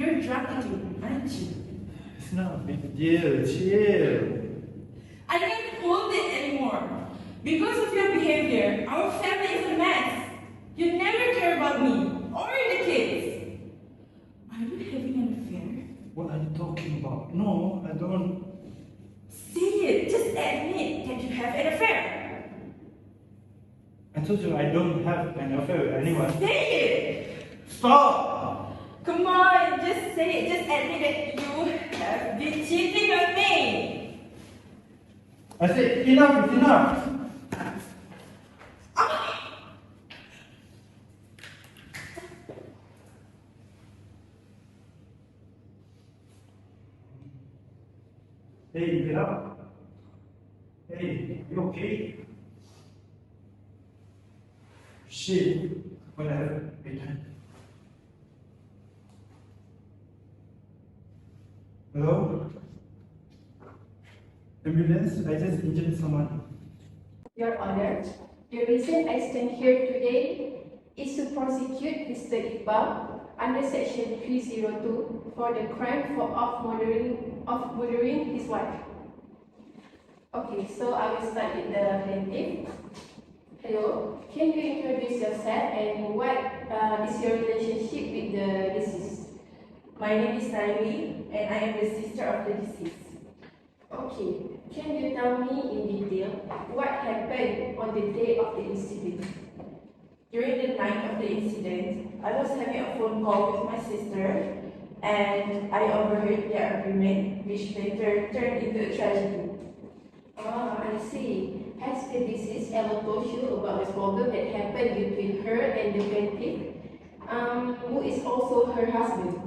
You're drunk again, aren't you? It's not a big deal. Chill. I can't hold it anymore. Because of your behavior, our family is a mess. You never care about me or the kids. Are you having an affair? What are you talking about? No, I don't. Say it. Just admit that you have an affair. I told you I don't have an affair with anyone. Say it. Stop! Come on, just say it. Just admit that you have been cheating on me. I said enough is enough. Hey, get up. Hey, you okay? Shit. Whatever. Wait. Hello? Ambulance? I just injured someone. Your Honor, the reason I stand here today is to prosecute Mr. Iqbal under Section 302 for the crime of murdering his wife. Okay, so I will start with the plaintiff. Hello, can you introduce yourself and what is your relationship with the deceased? My name is Naomi and I am the sister of the deceased. Okay, can you tell me in detail what happened on the day of the incident? During the night of the incident, I was having a phone call with my sister and I overheard their agreement, which later turned into a tragedy. Ah, I see. Has the deceased ever told you about the problem that happened between her and the plaintiff, who is also her husband?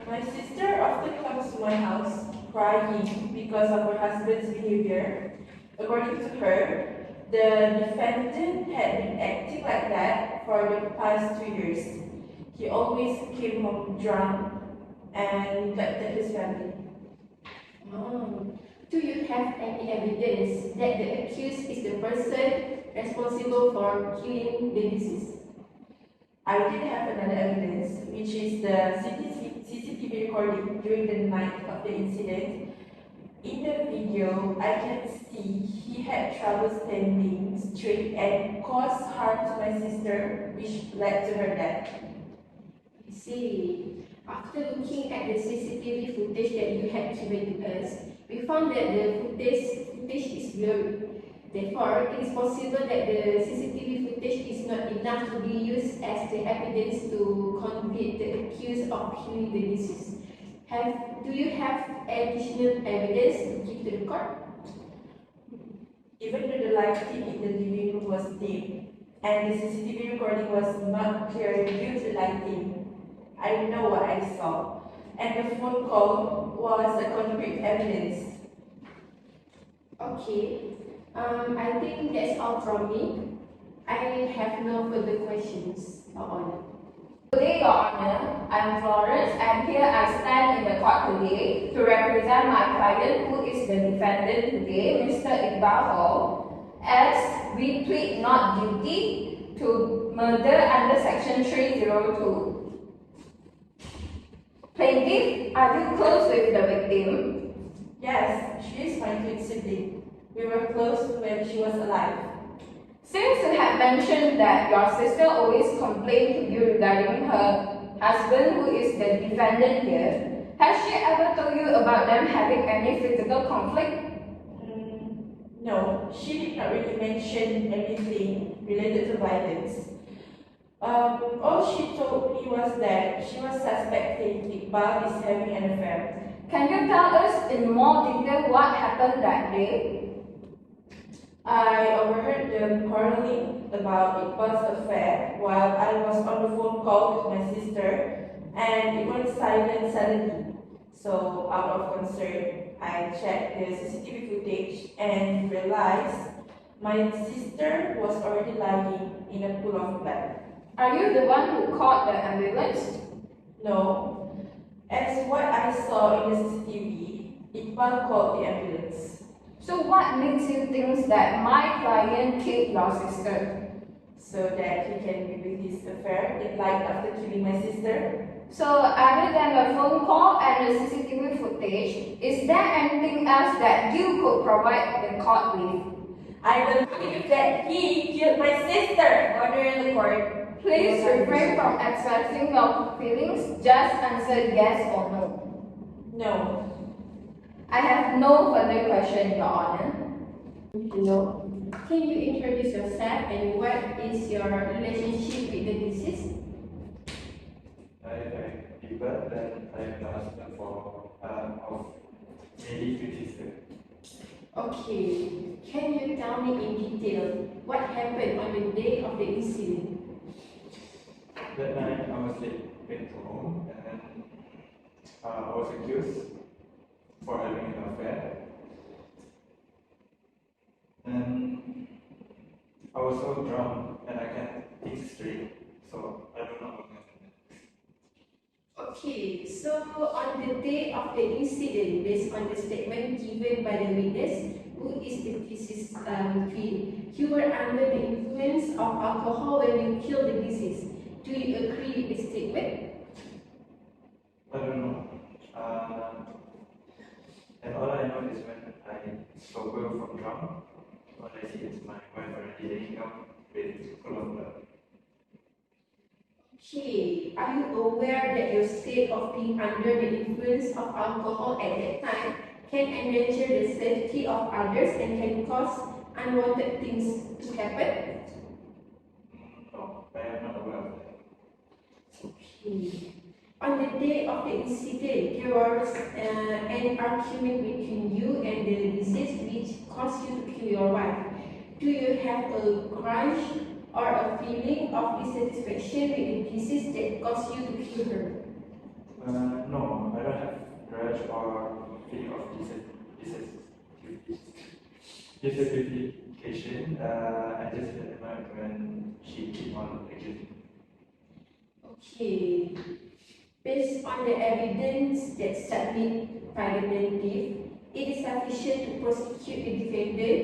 My sister often comes to my house crying because of her husband's behavior. According to her, the defendant had been acting like that for the past 2 years. He always came home drunk and neglected his family. Do you have any evidence that the accused is the person responsible for killing the deceased? I did have another evidence, which is the CCTV recording during the night of the incident. In the video, I can see he had trouble standing straight and caused harm to my sister, which led to her death. I see. After looking at the CCTV footage that you had given to us, we found that the footage is blurry. Therefore, it is possible that the CCTV footage is not enough to be used as the evidence to convict the accused of killing the deceased. Do you have additional evidence to give to the court? Even though the lighting in the living room was dim and the CCTV recording was not clear due to lighting, I know what I saw, and the phone call was a concrete evidence. Okay, I think that's all from me. I have no further questions, Your Honor. Good day, Your Honor. I'm Florence, and here I stand in the court today to represent my client, who is the defendant today, Mr. Iqbal Hall, as we plead not guilty to murder under Section 302. Plaintiff, are you close with the victim? Yes, she is my twin sibling. We were close when she was alive. Since you have mentioned that your sister always complained to you regarding her husband, who is the defendant here, has she ever told you about them having any physical conflict? No, she did not really mention anything related to violence. All she told me was that she was suspecting Iqbal is having an affair. Can you tell us in more detail what happened that day? I overheard them quarreling about Iqbal's affair while I was on the phone call with my sister, and it went silent suddenly. So, out of concern, I checked the CCTV footage and realized my sister was already lying in a pool of blood. Are you the one who called the ambulance? No. As what I saw in the CCTV, Iqbal called the ambulance. So what makes you think that my client killed your sister? so that he can be with his affair in light after killing my sister. So, other than the phone call and the CCTV footage, is there anything else that you could provide the court with? I believe that he killed my sister. Order in the court. Please refrain from expressing your feelings. Just answer yes or no. No. I have no further question, Your Honor. Hello. Can you introduce yourself and what is your relationship with the deceased? I'm Iqbal and I'm the husband of Mary sister. Okay. Can you tell me in detail what happened on the day of the incident? That night I was late back to home and I was accused for having an affair. And I was so drunk and I can't think straight, so I don't know what happened. Okay, so on the day of the incident, based on the statement given by the witness, who is the deceased twin, you were under the influence of alcohol when you killed the deceased. Do you agree with the statement? I don't know. And all I know is when I sober from drunk, all I see is my wife already laying up with full of blood. Okay, are you aware that your state of being under the influence of alcohol at that time can endanger the safety of others and can cause unwanted things to happen? No, I am not aware of that. Okay. On the day of the incident, there was an argument between you and the deceased which caused you to kill your wife. Do you have a grudge or a feeling of dissatisfaction with the deceased that caused you to kill her? No, I don't have grudge or feeling of dissatisfaction. I just get annoyed when she keep on accusing me. Okay. Based on the evidence that's submitted by the plaintiff, it is sufficient to prosecute the defendant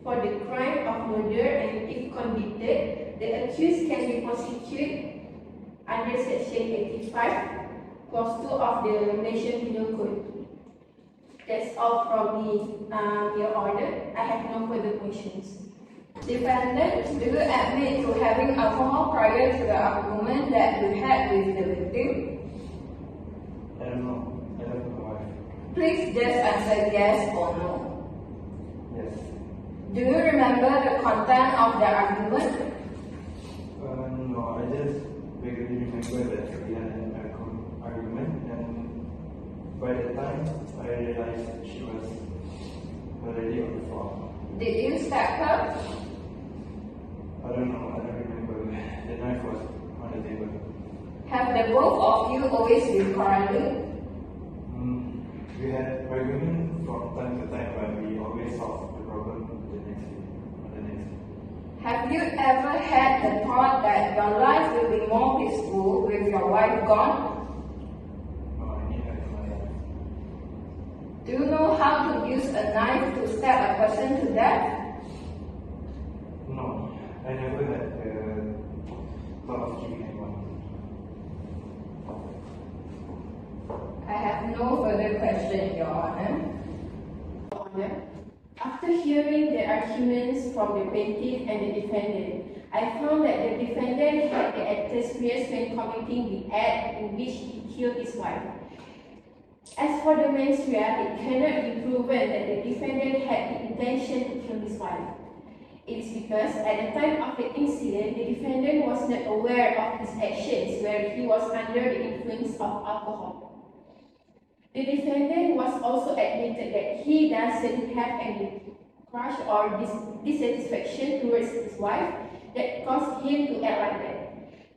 for the crime of murder, and if convicted, the accused can be prosecuted under Section 85, Clause 2 of the Malaysian Penal Code. That's all from me, Your Honor. I have no further questions. Defendant, do you admit to having alcohol prior to the argument that you had with the victim? I don't know. I don't know why. Please just answer yes or no. Yes. Do you remember the content of the argument? No, I just vaguely remember that we had an argument, and by the time I realized she was already on the floor. Did you stab her? I don't know, I don't remember. The knife was on the table. Have the both of you always been quarreling? We had argument from time to time, but we always solved the problem the next day. On the next day. Have you ever had the thought that your life will be more peaceful with your wife gone? No, I need her in my life. Do you know how to use a knife to stab a person to death? No, I never had thought of killing anyone. I have no further question, Your Honor. Honor, after hearing the arguments from the plaintiff and the defendant, I found that the defendant had the experience when committing the act in which he killed his wife. As for the mens rea, it cannot be proven that the defendant had the intention to kill his wife. It is because at the time of the incident, the defendant was not aware of his actions where he was under the influence of alcohol. The defendant was also admitted that he doesn't have any grudge or dissatisfaction towards his wife that caused him to act like that.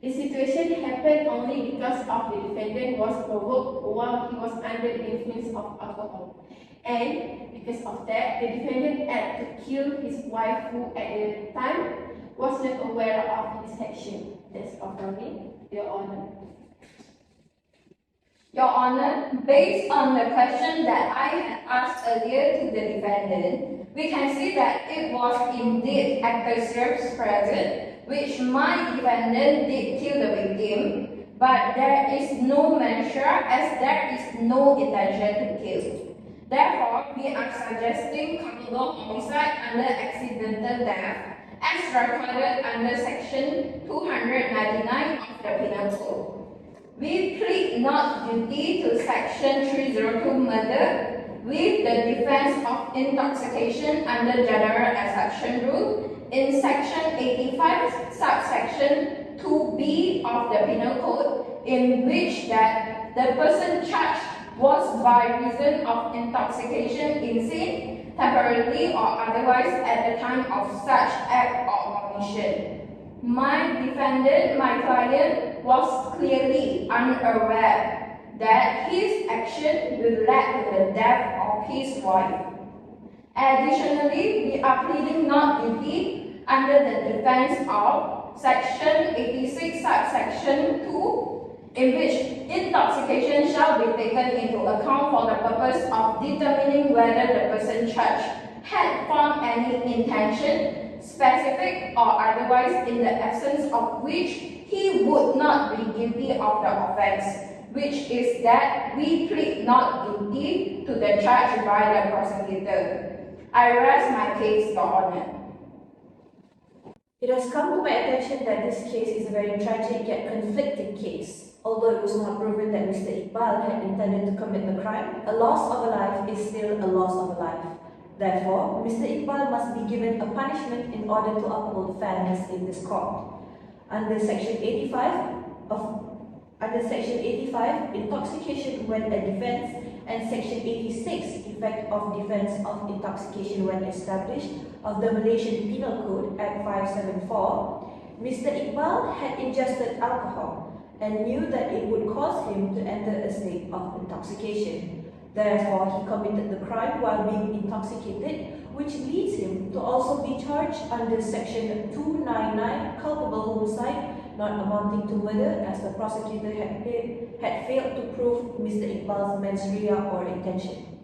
The situation happened only because of the defendant was provoked while he was under the influence of alcohol. And because of that, the defendant acted to kill his wife, who at the time was not aware of his action. That's all from me, Your Honor. Your Honor, based on the question that I had asked earlier to the defendant, we can see that it was indeed adversaries present which my defendant did kill the victim, but there is no measure as there is no intention to kill. Therefore, we are suggesting culpable homicide under accidental death as recorded under section 299 of the Penal Code. We plead not guilty to section 302 murder with the defense of intoxication under general exception rule in section 85 subsection 2b of the Penal Code, in which that the person charged was by reason of intoxication insane, temporarily or otherwise at the time of such act or omission. My defendant, my client, was clearly unaware that his action will lead to the death of his wife. Additionally, we are pleading not guilty under the defense of section 86 subsection 2, in which intoxication shall be taken into account for the purpose of determining whether the person charged had formed any intention, specific or otherwise, in the absence of which he would not be guilty of the offence, which is that we plead not guilty to the charge by the prosecutor. I rest my case, Your Honour. It has come to my attention that this case is a very tragic yet conflicting case. Although it was not proven that Mr. Iqbal had intended to commit the crime, a loss of a life is still a loss of a life. Therefore, Mr. Iqbal must be given a punishment in order to uphold fairness in this court. Under Section 85, intoxication when a defense, and Section 86, effect of defense of intoxication when established, of the Malaysian Penal Code, Act 574, Mr. Iqbal had ingested alcohol and knew that it would cause him to enter a state of intoxication. Therefore, he committed the crime while being intoxicated, which leads him to also be charged under Section 299, culpable homicide, not amounting to murder, as the prosecutor had failed to prove Mr. Iqbal's mens rea or intention.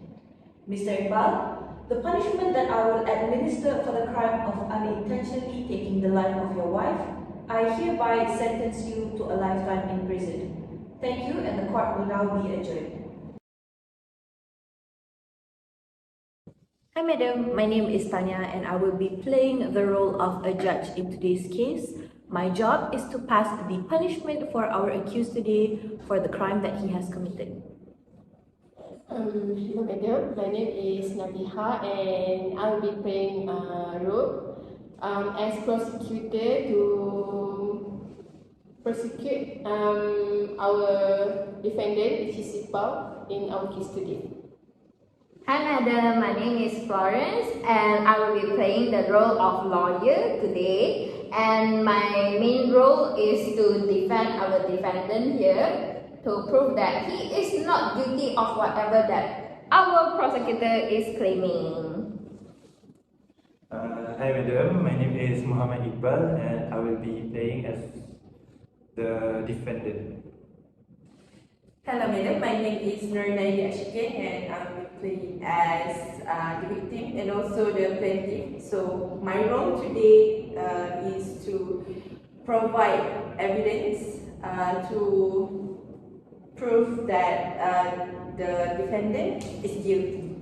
Mr. Iqbal, the punishment that I will administer for the crime of unintentionally taking the life of your wife, I hereby sentence you to a lifetime in prison. Thank you, and the court will now be adjourned. Hi madam, my name is Tanya and I will be playing the role of a judge in today's case. My job is to pass the punishment for our accused today for the crime that he has committed. Hello madam, my name is Nabiha and I will be playing role as prosecutor to prosecute our defendant, which is Iqbal, in our case today. Hi madam, my name is Florence and I will be playing the role of lawyer today, and my main role is to defend our defendant here to prove that he is not guilty of whatever that our prosecutor is claiming. Hi madam, my name is Muhammad Iqbal and I will be playing as the defendant. Hello madam, my name is Nurnaidi Ashikin and I will be playing as the victim and also the plaintiff. So my role today is to provide evidence to prove that the defendant is guilty.